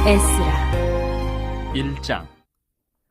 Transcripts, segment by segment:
에스라 1장.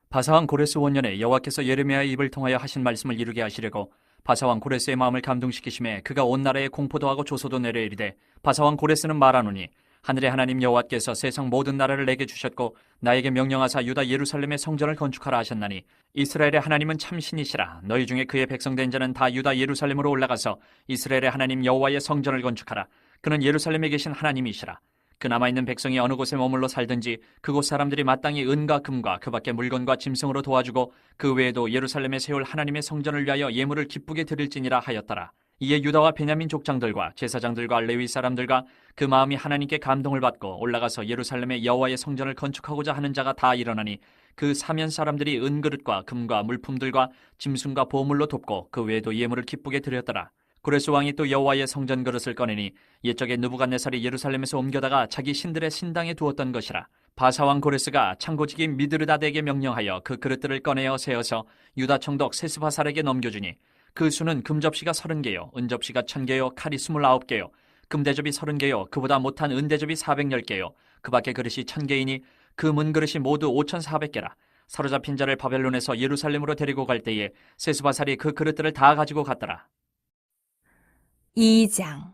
바사왕 고레스 원년에 여호와께서 예레미야의 입을 통하여 하신 말씀을 이루게 하시려고 바사왕 고레스의 마음을 감동시키심에 그가 온 나라에 공포도 하고 조소도 내려 이르되, 바사왕 고레스는 말하노니 하늘의 하나님 여호와께서 세상 모든 나라를 내게 주셨고 나에게 명령하사 유다 예루살렘의 성전을 건축하라 하셨나니, 이스라엘의 하나님은 참 신이시라. 너희 중에 그의 백성된 자는 다 유다 예루살렘으로 올라가서 이스라엘의 하나님 여호와의 성전을 건축하라. 그는 예루살렘에 계신 하나님이시라. 그 남아있는 백성이 어느 곳에 머물러 살든지 그곳 사람들이 마땅히 은과 금과 그 밖에 물건과 짐승으로 도와주고 그 외에도 예루살렘에 세울 하나님의 성전을 위하여 예물을 기쁘게 드릴지니라 하였더라. 이에 유다와 베냐민 족장들과 제사장들과 레위 사람들과 그 마음이 하나님께 감동을 받고 올라가서 예루살렘의 여호와의 성전을 건축하고자 하는 자가 다 일어나니, 그 사면 사람들이 은그릇과 금과 물품들과 짐승과 보물로 돕고 그 외에도 예물을 기쁘게 드렸더라. 고레스 왕이 또 여호와의 성전 그릇을 꺼내니 옛적에 느부갓네살이 예루살렘에서 옮겨다가 자기 신들의 신당에 두었던 것이라. 바사왕 고레스가 창고직인 미드르다데에게 명령하여 그 그릇들을 꺼내어 세어서 유다 총독 세스바살에게 넘겨주니, 그 수는 금접시가 30개요 은접시가 1000개요 칼이 29개요 금대접이 30개요 그보다 못한 은대접이 410개요 그 밖에 그릇이 1000개이니 그 문그릇이 모두 5400개라. 사로잡힌 자를 바벨론에서 예루살렘으로 데리고 갈 때에 세스바살이 그 그릇들을 다 가지고 갔더라. 2장.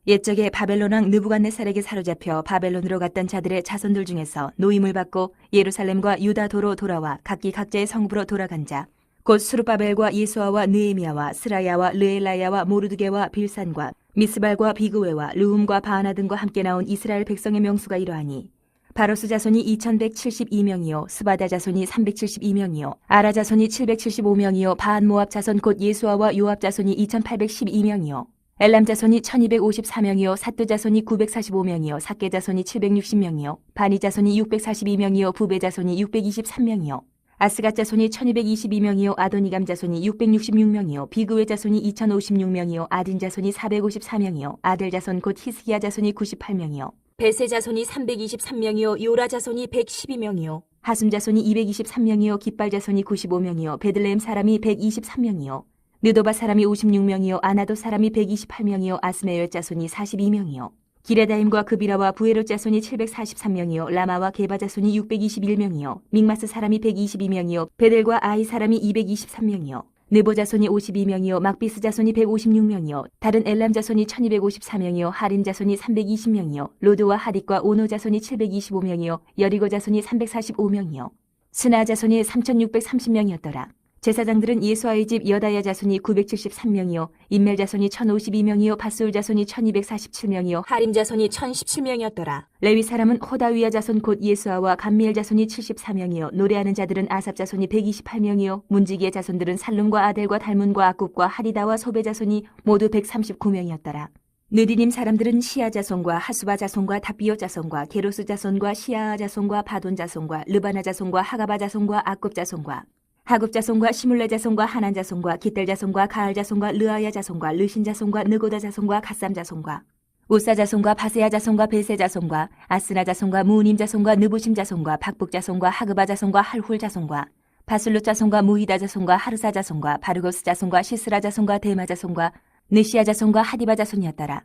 옛적에 바벨론 왕 느부갓네살에게 사로잡혀 바벨론으로 갔던 자들의 자손들 중에서 노임을 받고 예루살렘과 유다도로 돌아와 각기 각자의 성읍으로 돌아간 자, 곧 스룹바벨과 예수아와 느헤미야와 스라야와 르엘라야와 모르드게와 빌산과 미스발과 비그웨와 르훔과 바하나 등과 함께 나온 이스라엘 백성의 명수가 이러하니, 바로스 자손이 2172명이요 스바다 자손이 372명이요 아라 자손이 775명이요 바한 모압 자손 곧 예수아와 요압 자손이 2812명이요 엘람 자손이 1254명이요 삿두 자손이 945명이요 삭게 자손이 760명이요 바니 자손이 642명이요 부베 자손이 623명이요 아스갓 자손이 1222명이요 아도니감 자손이 666명이요 비그웨 자손이 2056명이요 아딘 자손이 454명이요 아델 자손 곧 히스기야 자손이 98명이요 베세 자손이 323명이요 요라 자손이 112명이요 하숨 자손이 223명이요 깃발 자손이 95명이요 베들레헴 사람이 123명이요 느도바 사람이 56명이요 아나도 사람이 128명이요 아스메열 자손이 42명이요 기레다임과 그비라와 부에롯 자손이 743명이요 라마와 게바 자손이 621명이요 믹마스 사람이 122명이요 베델과 아이 사람이 223명이요 느보 자손이 52명이요 막비스 자손이 156명이요 다른 엘람 자손이 1254명이요 하림 자손이 320명이요 로드와 하릿과 오노 자손이 725명이요 여리고 자손이 345명이요 스나 자손이 3630명이었더라. 제사장들은 예수아의 집 여다야 자손이 973명이요 인멜 자손이 1052명이요 밧술 자손이 1247명이요 하림 자손이 1017명이었더라. 레위 사람은 호다위야 자손 곧 예수아와 감미엘 자손이 74명이요 노래하는 자들은 아삽 자손이 128명이요 문지기의 자손들은 살룸과 아델과 달문과 아굽과 하리다와 소베 자손이 모두 139명이었더라. 느디님 사람들은 시아 자손과 하수바 자손과 다비오 자손과 게로스 자손과 시아아 자손과 바돈 자손과 르바나 자손과 하가바 자손과 아굽 자손과 하굽 자손과 시물레 자손과 하난 자손과 기델 자손과 가알 자손과 르아야 자손과 르신 자손과 느고다 자손과 갓삼 자손과 우사 자손과 바세야 자손과 베세 자손과 아스나 자손과 무님 자손과 느부심 자손과 박북 자손과 하그바 자손과 할훌 자손과 바슬롯 자손과 무히다 자손과 하르사 자손과 바르고스 자손과 시스라 자손과 데마 자손과 느시아 자손과 하디바 자손이었더라.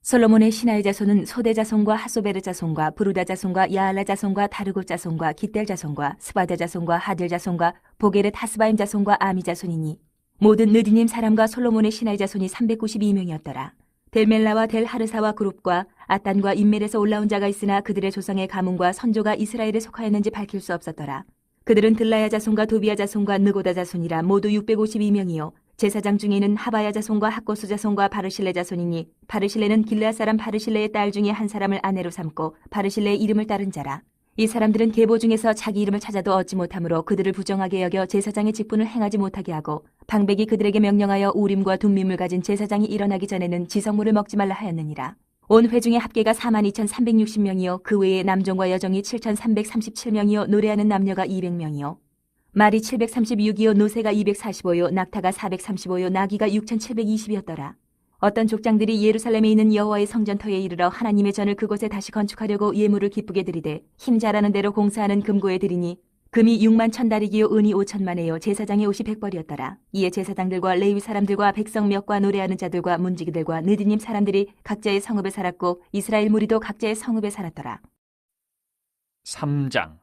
솔로몬의 신하의 자손은 소대 자손과 하소베르 자손과 부르다 자손과 야알라 자손과 다르고 자손과 기델 자손과 스바다 자손과 하들 자손과 보게렛 하스바임 자손과 아미 자손이니 모든 느디님 사람과 솔로몬의 신하의 자손이 392명이었더라. 델멜라와 델 하르사와 그룹과 아단과 인멜에서 올라온 자가 있으나 그들의 조상의 가문과 선조가 이스라엘에 속하였는지 밝힐 수 없었더라. 그들은 들라야 자손과 도비야 자손과 느고다 자손이라 모두 652명이요 제사장 중에는 하바야 자손과 학고수 자손과 바르실레 자손이니 바르실레는 길르앗 사람 바르실레의 딸 중에 한 사람을 아내로 삼고 바르실레의 이름을 따른 자라. 이 사람들은 계보 중에서 자기 이름을 찾아도 얻지 못하므로 그들을 부정하게 여겨 제사장의 직분을 행하지 못하게 하고 방백이 그들에게 명령하여 우림과 둠밈을 가진 제사장이 일어나기 전에는 지성물을 먹지 말라 하였느니라. 온 회중의 합계가 42,360명이요 그 외에 남종과 여종이 7,337명이요 노래하는 남녀가 200명이요 말이 736이요 노새가 245요 낙타가 435요 나귀가 6,720이었더라. 어떤 족장들이 예루살렘에 있는 여호와의 성전터에 이르러 하나님의 전을 그곳에 다시 건축하려고 예물을 기쁘게 드리되 힘 잘하는 대로 공사하는 금고에 드리니 금이 6만 1000다리기요 은이 5천만에요 제사장의 옷이 100벌이었더라. 이에 제사장들과 레위 사람들과 백성 몇과 노래하는 자들과 문지기들과 느디님 사람들이 각자의 성읍에 살았고 이스라엘 무리도 각자의 성읍에 살았더라. 3장.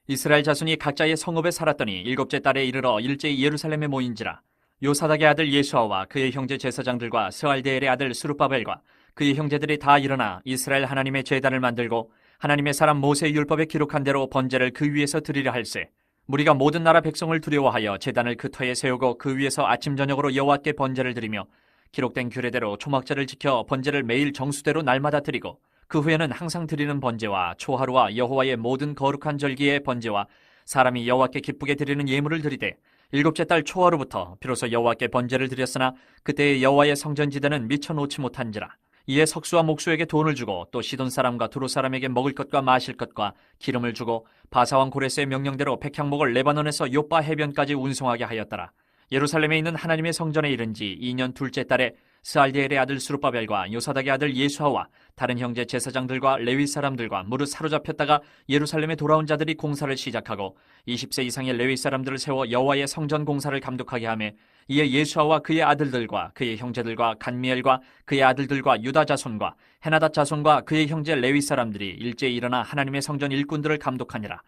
이스라엘 자손이 각자의 성읍에 살았더니 일곱째 달에 이르러 일제히 예루살렘에 모인지라. 요사닥의 아들 예수아와 그의 형제 제사장들과 스알디엘의 아들 스룹바벨과 그의 형제들이 다 일어나 이스라엘 하나님의 제단을 만들고 하나님의 사람 모세의 율법에 기록한 대로 번제를 그 위에서 드리려 할세. 무리가 모든 나라 백성을 두려워하여 제단을 그 터에 세우고 그 위에서 아침 저녁으로 여호와께 번제를 드리며 기록된 규례대로 초막절을 지켜 번제를 매일 정수대로 날마다 드리고 그 후에는 항상 드리는 번제와 초하루와 여호와의 모든 거룩한 절기의 번제와 사람이 여호와께 기쁘게 드리는 예물을 드리되 일곱째 달 초하루부터 비로소 여호와께 번제를 드렸으나 그때의 여호와의 성전지대는 미쳐 놓지 못한지라. 이에 석수와 목수에게 돈을 주고 또 시돈 사람과 두로 사람에게 먹을 것과 마실 것과 기름을 주고 바사왕 고레스의 명령대로 백향목을 레바논에서 요빠 해변까지 운송하게 하였더라. 예루살렘에 있는 하나님의 성전에 이른 지 2년 둘째 달에 스알디엘의 아들 스룹바벨과 요사닥의 아들 예수아와 다른 형제 제사장들과 레위 사람들과 무릇 사로잡혔다가 예루살렘에 돌아온 자들이 공사를 시작하고 20세 이상의 레위 사람들을 세워 여호와의 성전 공사를 감독하게 하며 이에 예수아와 그의 아들들과 그의 형제들과 간미엘과 그의 아들들과 유다 자손과 헤나닷 자손과 그의 형제 레위 사람들이 일제히 일어나 하나님의 성전 일꾼들을 감독하니라.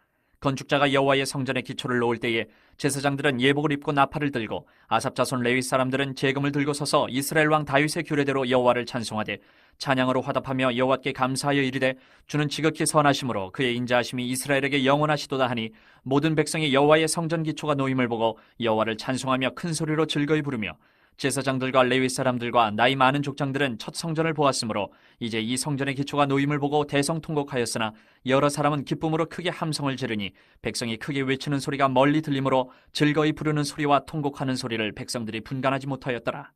건축자가 여호와의 성전에 기초를 놓을 때에 제사장들은 예복을 입고 나팔을 들고 아삽 자손 레위 사람들은 제금을 들고 서서 이스라엘 왕 다윗의 규례대로 여호와를 찬송하되 찬양으로 화답하며 여호와께 감사하여 이르되 주는 지극히 선하심으로 그의 인자하심이 이스라엘에게 영원하시도다 하니 모든 백성이 여호와의 성전 기초가 놓임을 보고 여호와를 찬송하며 큰 소리로 즐거이 부르며 제사장들과 레위 사람들과 나이 많은 족장들은 첫 성전을 보았으므로 이제 이 성전의 기초가 놓임을 보고 대성통곡하였으나 여러 사람은 기쁨으로 크게 함성을 지르니 백성이 크게 외치는 소리가 멀리 들리므로 즐거이 부르는 소리와 통곡하는 소리를 백성들이 분간하지 못하였더라.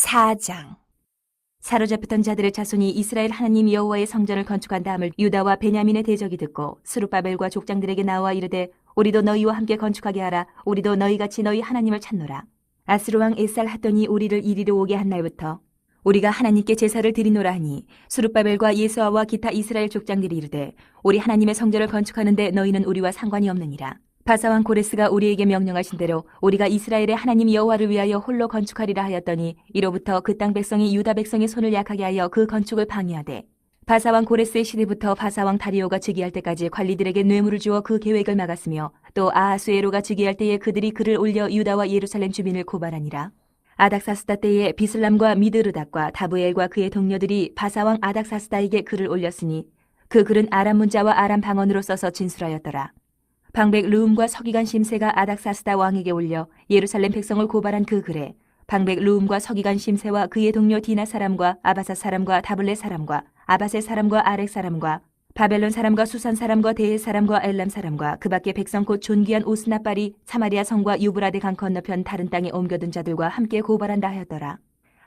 4장. 사로잡혔던 자들의 자손이 이스라엘 하나님 여호와의 성전을 건축한 다음을 유다와 베냐민의 대적이 듣고 스룹바벨과 족장들에게 나와 이르되 우리도 너희와 함께 건축하게 하라. 우리도 너희같이 너희 하나님을 찾노라. 아스루 왕 에살 핫돈이 우리를 이리로 오게 한 날부터 우리가 하나님께 제사를 드리노라 하니 스룹바벨과 예수아와 기타 이스라엘 족장들이 이르되 우리 하나님의 성전을 건축하는데 너희는 우리와 상관이 없느니라. 바사왕 고레스가 우리에게 명령하신 대로 우리가 이스라엘의 하나님 여호와를 위하여 홀로 건축하리라 하였더니 이로부터 그 땅 백성이 유다 백성의 손을 약하게 하여 그 건축을 방해하되 바사왕 고레스의 시대부터 바사왕 다리오가 즉위할 때까지 관리들에게 뇌물을 주어 그 계획을 막았으며 또 아하수에로가 즉위할 때에 그들이 글을 올려 유다와 예루살렘 주민을 고발하니라. 아닥사스다 때에 비슬람과 미드르닥과 다브엘과 그의 동료들이 바사왕 아닥사스다에게 글을 올렸으니 그 글은 아람 문자와 아람 방언으로 써서 진술하였더라. 방백 르움과 서기관 심세가 아닥사스다 왕에게 올려 예루살렘 백성을 고발한 그 글에 방백 르움과 서기관 심세와 그의 동료 디나 사람과 아바사 사람과 다블레 사람과 아바세 사람과 아렉 사람과 바벨론 사람과 수산 사람과 데헬 사람과 엘람 사람과 그 밖에 백성 곧 존귀한 오스나빨이 사마리아 성과 유브라데 강 건너편 다른 땅에 옮겨둔 자들과 함께 고발한다 하였더라.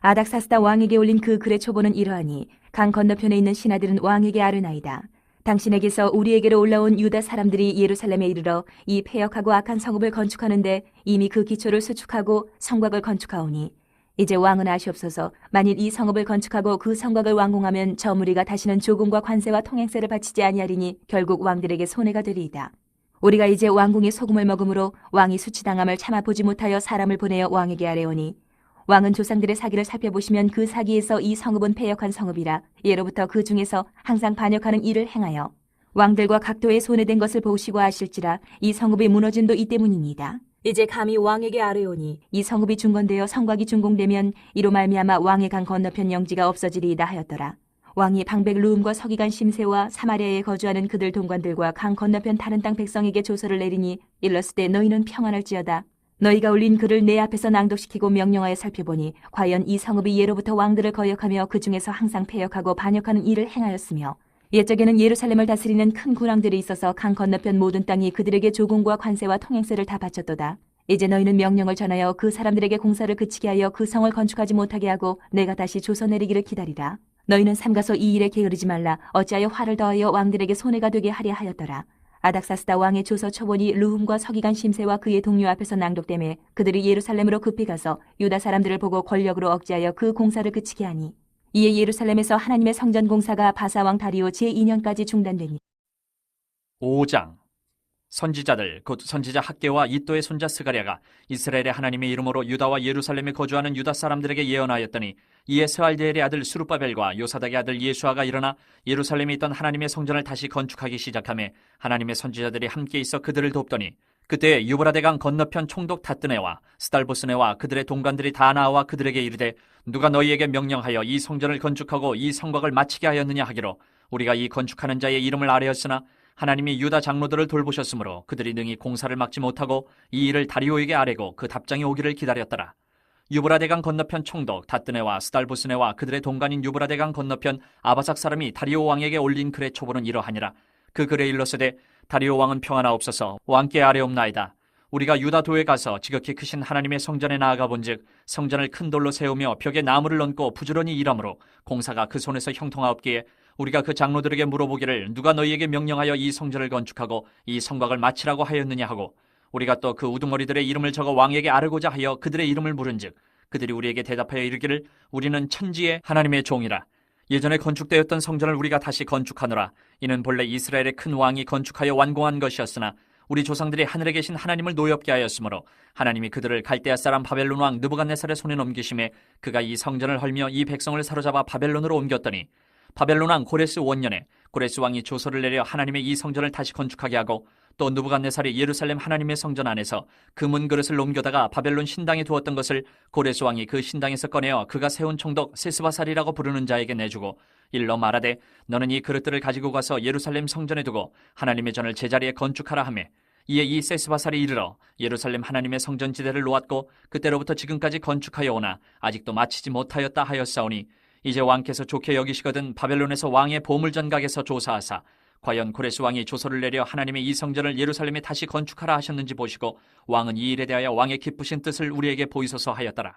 아닥사스다 왕에게 올린 그 글의 초보는 이러하니 강 건너편에 있는 신하들은 왕에게 아르나이다. 당신에게서 우리에게로 올라온 유다 사람들이 예루살렘에 이르러 이 패역하고 악한 성읍을 건축하는데 이미 그 기초를 수축하고 성곽을 건축하오니 이제 왕은 아시옵소서. 만일 이 성읍을 건축하고 그 성곽을 완공하면 저 무리가 다시는 조공과 관세와 통행세를 바치지 아니하리니 결국 왕들에게 손해가 되리이다. 우리가 이제 왕궁의 소금을 먹음으로 왕이 수치당함을 참아보지 못하여 사람을 보내어 왕에게 아뢰오니 왕은 조상들의 사기를 살펴보시면 그 사기에서 이 성읍은 패역한 성읍이라 예로부터 그 중에서 항상 반역하는 일을 행하여 왕들과 각도에 손해된 것을 보시고 아실지라 이 성읍이 무너짐도 이 때문이니이다. 이제 감히 왕에게 아뢰오니 이 성읍이 중건되어 성곽이 준공되면 이로 말미암아 왕의 강 건너편 영지가 없어지리이다 하였더라. 왕이 방백 르움과 서기관 심세와 사마리아에 거주하는 그들 동관들과 강 건너편 다른 땅 백성에게 조서를 내리니 일렀으되 너희는 평안할지어다. 너희가 올린 글을 내 앞에서 낭독시키고 명령하여 살펴보니 과연 이 성읍이 예로부터 왕들을 거역하며 그 중에서 항상 패역하고 반역하는 일을 행하였으며 옛적에는 예루살렘을 다스리는 큰 군왕들이 있어서 강 건너편 모든 땅이 그들에게 조공과 관세와 통행세를 다 바쳤도다. 이제 너희는 명령을 전하여 그 사람들에게 공사를 그치게 하여 그 성을 건축하지 못하게 하고 내가 다시 조서 내리기를 기다리라. 너희는 삼가서 이 일에 게으르지 말라. 어찌하여 화를 더하여 왕들에게 손해가 되게 하려 하였더라. 아닥사스다 왕의 조서 초본이 르훔과 서기관 심세와 그의 동료 앞에서 낭독되매 그들이 예루살렘으로 급히 가서 유다 사람들을 보고 권력으로 억제하여 그 공사를 그치게 하니 이에 예루살렘에서 하나님의 성전 공사가 바사왕 다리오 제2년까지 중단되니. 5장. 선지자들 곧 선지자 학개와 이도의 손자 스가랴가 이스라엘의 하나님의 이름으로 유다와 예루살렘에 거주하는 유다 사람들에게 예언하였더니 이에 스알디엘의 아들 스룹바벨과 요사닥의 아들 예수아가 일어나 예루살렘에 있던 하나님의 성전을 다시 건축하기 시작하며 하나님의 선지자들이 함께 있어 그들을 돕더니 그때 유브라데강 건너편 총독 다뜨네와 스달보스네와 그들의 동관들이 다 나와 그들에게 이르되 누가 너희에게 명령하여 이 성전을 건축하고 이 성곽을 마치게 하였느냐 하기로 우리가 이 건축하는 자의 이름을 아뢰었으나 하나님이 유다 장로들을 돌보셨으므로 그들이 능히 공사를 막지 못하고 이 일을 다리오에게 아뢰고 그 답장이 오기를 기다렸더라. 유브라데강 건너편 총독 다뜨네와 스달보스네와 그들의 동관인 유브라데강 건너편 아바삭 사람이 다리오 왕에게 올린 글의 초보는 이러하니라. 그 글에 일렀으되 다리오 왕은 평안하옵소서 왕께 아뢰옵나이다. 우리가 유다도에 가서 지극히 크신 하나님의 성전에 나아가 본즉 성전을 큰 돌로 세우며 벽에 나무를 얹고 부지런히 일하므로 공사가 그 손에서 형통하옵기에 우리가 그 장로들에게 물어보기를 누가 너희에게 명령하여 이 성전을 건축하고 이 성곽을 마치라고 하였느냐 하고 우리가 또 그 우두머리들의 이름을 적어 왕에게 아르고자 하여 그들의 이름을 물은즉 그들이 우리에게 대답하여 이르기를 우리는 천지의 하나님의 종이라. 예전에 건축되었던 성전을 우리가 다시 건축하노라. 이는 본래 이스라엘의 큰 왕이 건축하여 완공한 것이었으나 우리 조상들이 하늘에 계신 하나님을 노엽게 하였으므로 하나님이 그들을 갈대아 사람 바벨론 왕 느부갓네살의 손에 넘기심에 그가 이 성전을 헐며 이 백성을 사로잡아 바벨론으로 옮겼더니 바벨론 왕 고레스 원년에 고레스 왕이 조서를 내려 하나님의 이 성전을 다시 건축하게 하고 또 느부갓네살이 예루살렘 하나님의 성전 안에서 금은 그릇을 넘겨다가 바벨론 신당에 두었던 것을 고레스 왕이 그 신당에서 꺼내어 그가 세운 총독 세스바살이라고 부르는 자에게 내주고 일러 말하되 너는 이 그릇들을 가지고 가서 예루살렘 성전에 두고 하나님의 전을 제자리에 건축하라 하매 이에 이 세스바살이 이르러 예루살렘 하나님의 성전 지대를 놓았고 그때로부터 지금까지 건축하여 오나 아직도 마치지 못하였다 하였사오니 이제 왕께서 좋게 여기시거든 바벨론에서 왕의 보물전각에서 조사하사 과연 고레스 왕이 조서를 내려 하나님의 이 성전을 예루살렘에 다시 건축하라 하셨는지 보시고 왕은 이 일에 대하여 왕의 기쁘신 뜻을 우리에게 보이소서 하였더라.